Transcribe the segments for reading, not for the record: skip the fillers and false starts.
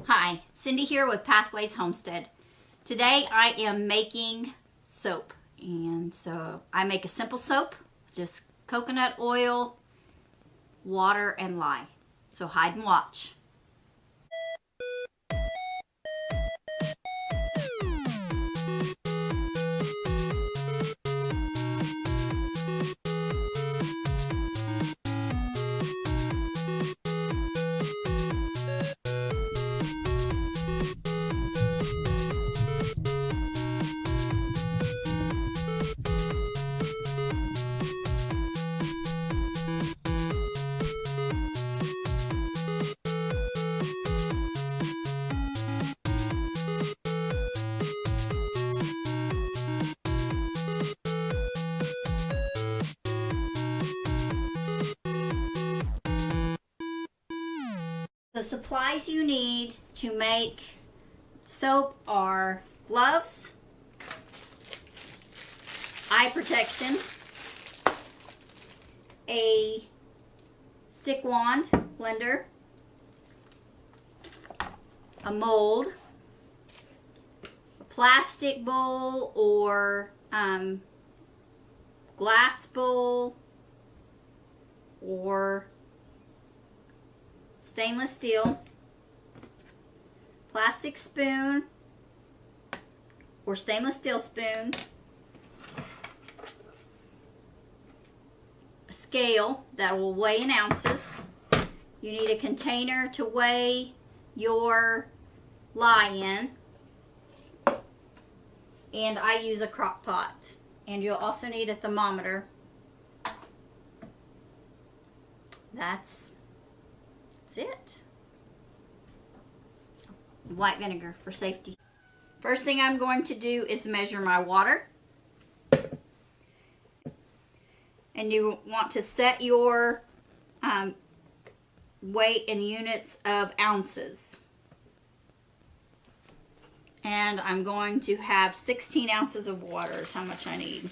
Hi, Cindy here with Pathways Homestead. Today I am making soap, and so I make a simple soap, just coconut oil, water, and lye. So hide and watch. The supplies you need to make soap are gloves, eye protection, a stick wand blender, a mold, a plastic bowl or glass bowl, or stainless steel, plastic spoon or stainless steel spoon, a scale that will weigh in ounces. You need a container to weigh your lye in, and I use a crock pot. And you'll also need a thermometer. That's it. White vinegar for safety. First thing I'm going to do is measure my water. And you want to set your weight in units of ounces. And I'm going to have 16 ounces of water is how much I need.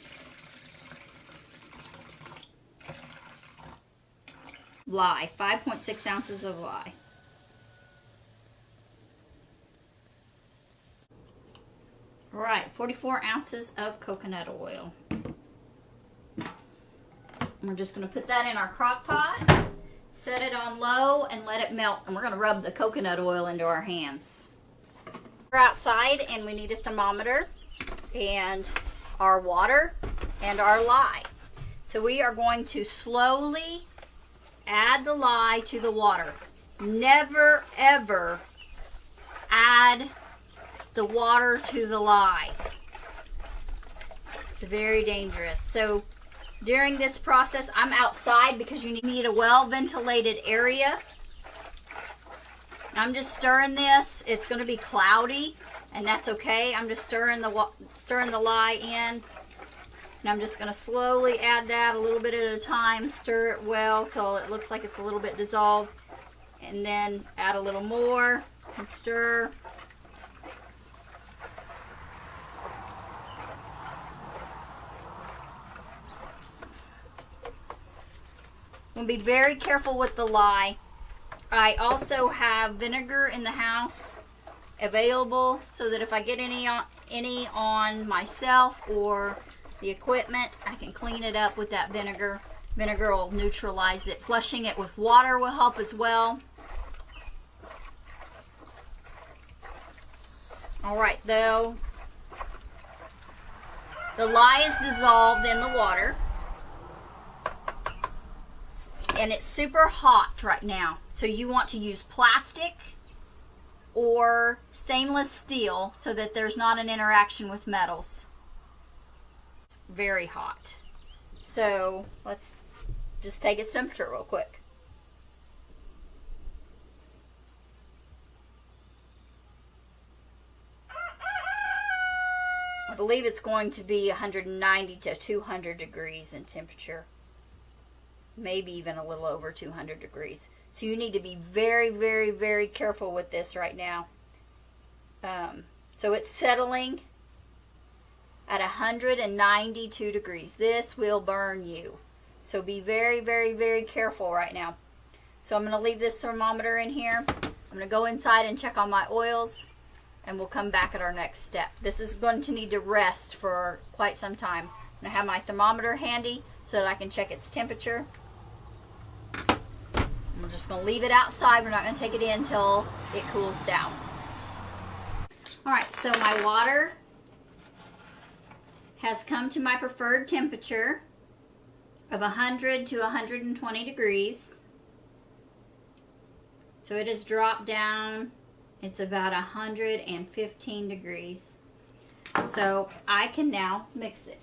Lye, 5.6 ounces of lye. All right, 44 ounces of coconut oil. We're just going to put that in our crock pot, set it on low, and let it melt. And we're going to rub the coconut oil into our hands. We're outside, and we need a thermometer and our water and our lye. So we are going to slowly add the lye to the water. Never ever add the water to the lye. It's very dangerous. So during this process, I'm outside because you need a well-ventilated area. I'm just stirring this. It's going to be cloudy, and that's okay. I'm just stirring the lye in. And I'm just going to slowly add that a little bit at a time. Stir it well till it looks like it's a little bit dissolved. And then add a little more and stir. I'm going to be very careful with the lye. I also have vinegar in the house available so that if I get any on myself or the equipment, I can clean it up with that vinegar. Vinegar will neutralize it. Flushing it with water will help as well. Alright, though, the lye is dissolved in the water. And it's super hot right now. So you want to use plastic or stainless steel so that there's not an interaction with metals. It's very hot. So let's just take its temperature real quick. I believe it's going to be 190 to 200 degrees in temperature. Maybe even a little over 200 degrees. So you need to be very, very, very careful with this right now. So it's settling at 192 degrees. This will burn you. So be very, very, very careful right now. So I'm going to leave this thermometer in here. I'm going to go inside and check on my oils, and we'll come back at our next step. This is going to need to rest for quite some time. I'm going to have my thermometer handy so that I can check its temperature. We're just going to leave it outside. We're not going to take it in until it cools down. Alright, so my water has come to my preferred temperature of 100 to 120 degrees. So it has dropped down. It's about 115 degrees. So I can now mix it.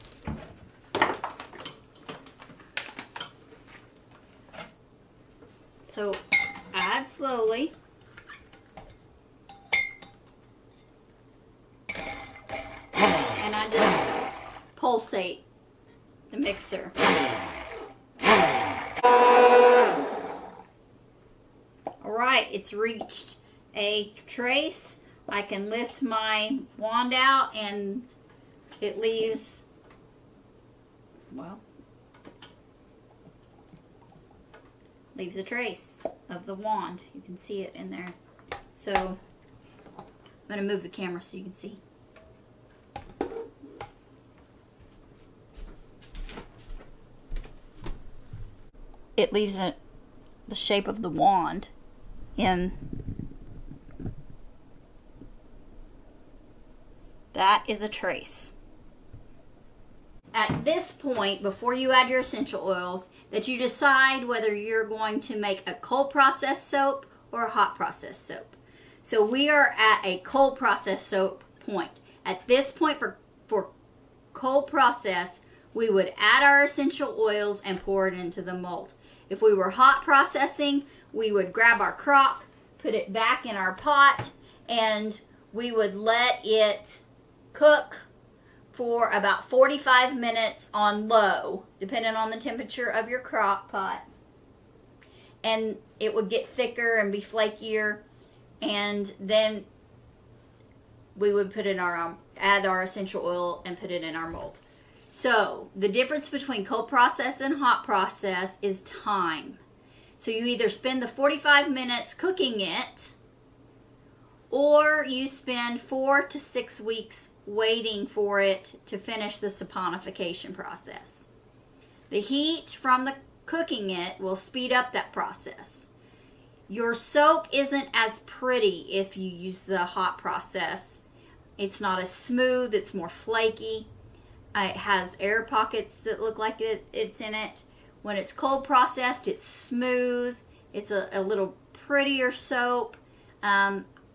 So add slowly. And I just pulsate the mixer. Alright, it's reached a trace. I can lift my wand out and it leaves, well, leaves a trace of the wand. You can see it in there. So I'm going to move the camera so you can see. It leaves the shape of the wand in. That is a trace. At this point, before you add your essential oils, that you decide whether you're going to make a cold processed soap or a hot processed soap. So we are at a cold processed soap point. At this point for cold process, we would add our essential oils and pour it into the mold. If we were hot processing, we would grab our crock, put it back in our pot, and we would let it cook for about 45 minutes on low, depending on the temperature of your crock pot. And it would get thicker and be flakier, and then we would put in our add our essential oil and put it in our mold. So the difference between cold process and hot process is time. So you either spend the 45 minutes cooking it, or you spend 4 to 6 weeks waiting for it to finish the saponification process. The heat from the cooking it will speed up that process. Your soap isn't as pretty if you use the hot process. It's not as smooth, it's more flaky. It has air pockets that look like it's in it. When it's cold processed, it's smooth. It's a little prettier soap.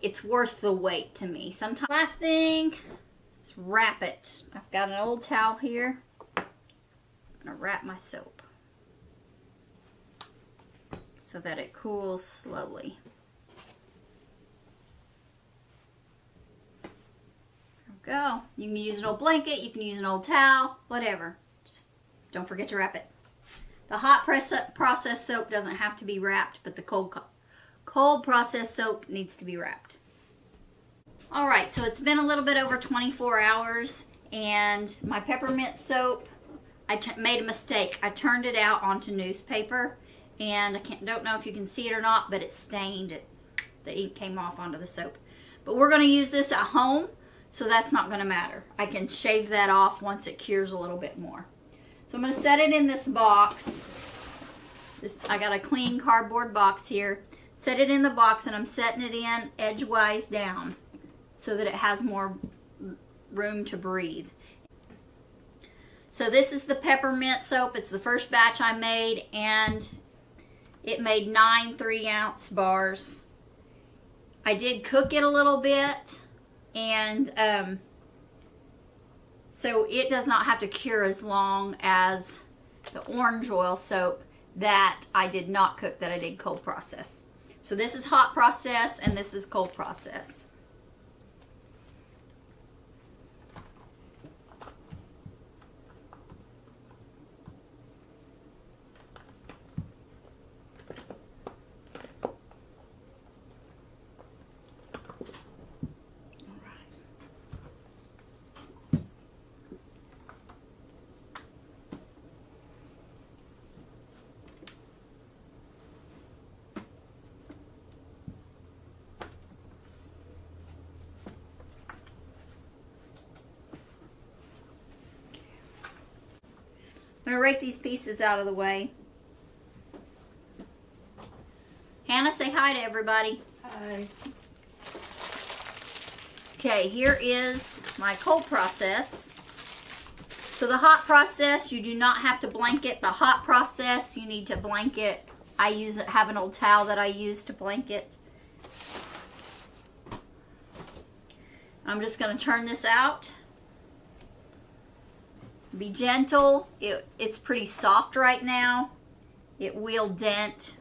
It's worth the wait to me. Sometimes. Last thing, let's wrap it. I've got an old towel here. I'm gonna wrap my soap so that it cools slowly. Go. You can use an old blanket, you can use an old towel, whatever. Just don't forget to wrap it. The hot processed soap doesn't have to be wrapped, but the cold processed soap needs to be wrapped. Alright, so it's been a little bit over 24 hours, and my peppermint soap, I made a mistake. I turned it out onto newspaper, and I don't know if you can see it or not, but it's stained. The ink came off onto the soap. But we're going to use this at home, so that's not going to matter. I can shave that off once it cures a little bit more. So I'm going to set it in this box. I got a clean cardboard box here. Set it in the box, and I'm setting it in edgewise down so that it has more room to breathe. So this is the peppermint soap. It's the first batch I made, and it made 9 3-ounce bars. I did cook it a little bit, and so it does not have to cure as long as the orange oil soap that I did not cook, that I did cold process. So this is hot process and this is cold process. going to rake these pieces out of the way. Hannah, say hi to everybody. Hi. Okay, here is my cold process. So the hot process, you do not have to blanket. The hot process, you need to blanket. I have an old towel that I use to blanket. I'm just going to turn this out. Be gentle. It's pretty soft right now. It will dent.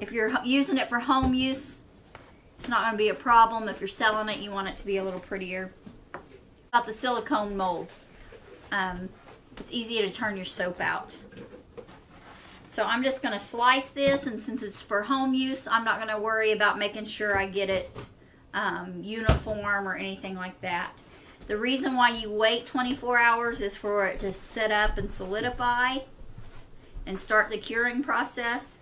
If you're using it for home use, it's not going to be a problem. If you're selling it, you want it to be a little prettier. About the silicone molds. It's easy to turn your soap out. So I'm just going to slice this, and since it's for home use, I'm not going to worry about making sure I get it uniform or anything like that. The reason why you wait 24 hours is for it to set up and solidify and start the curing process.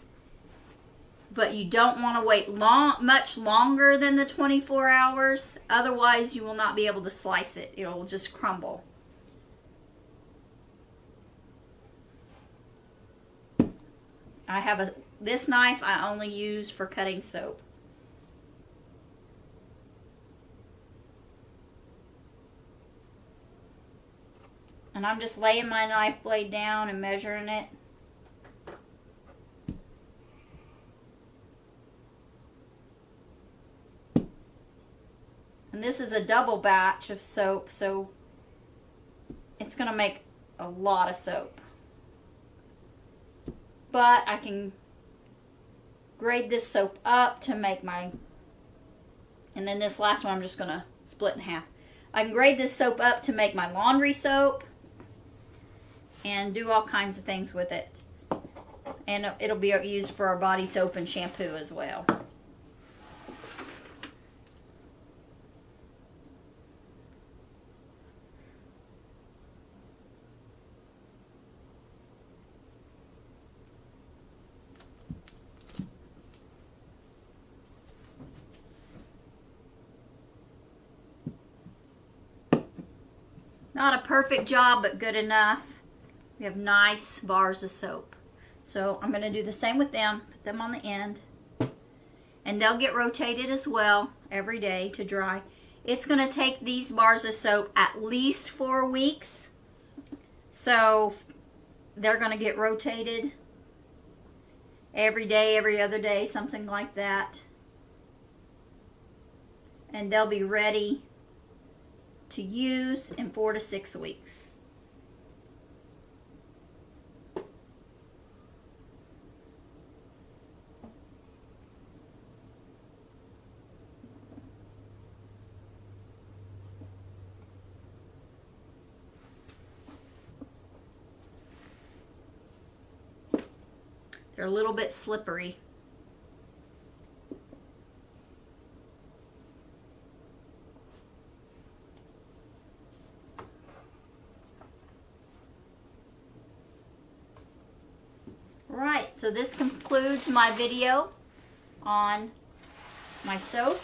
But you don't want to wait much longer than the 24 hours. Otherwise, you will not be able to slice it. It will just crumble. I have this knife I only use for cutting soap. And I'm just laying my knife blade down and measuring it. And this is a double batch of soap, so it's going to make a lot of soap. But I can grade this soap up to make my, and then this last one I'm just going to split in half. I can grade this soap up to make my laundry soap and do all kinds of things with it. And it'll be used for our body soap and shampoo as well. Not a perfect job, but good enough. We have nice bars of soap. So I'm going to do the same with them. Put them on the end. And they'll get rotated as well every day to dry. It's going to take these bars of soap at least 4 weeks. So they're going to get rotated every day, every other day, something like that. And they'll be ready to use in 4 to 6 weeks. They're a little bit slippery. Right, so this concludes my video on my soap.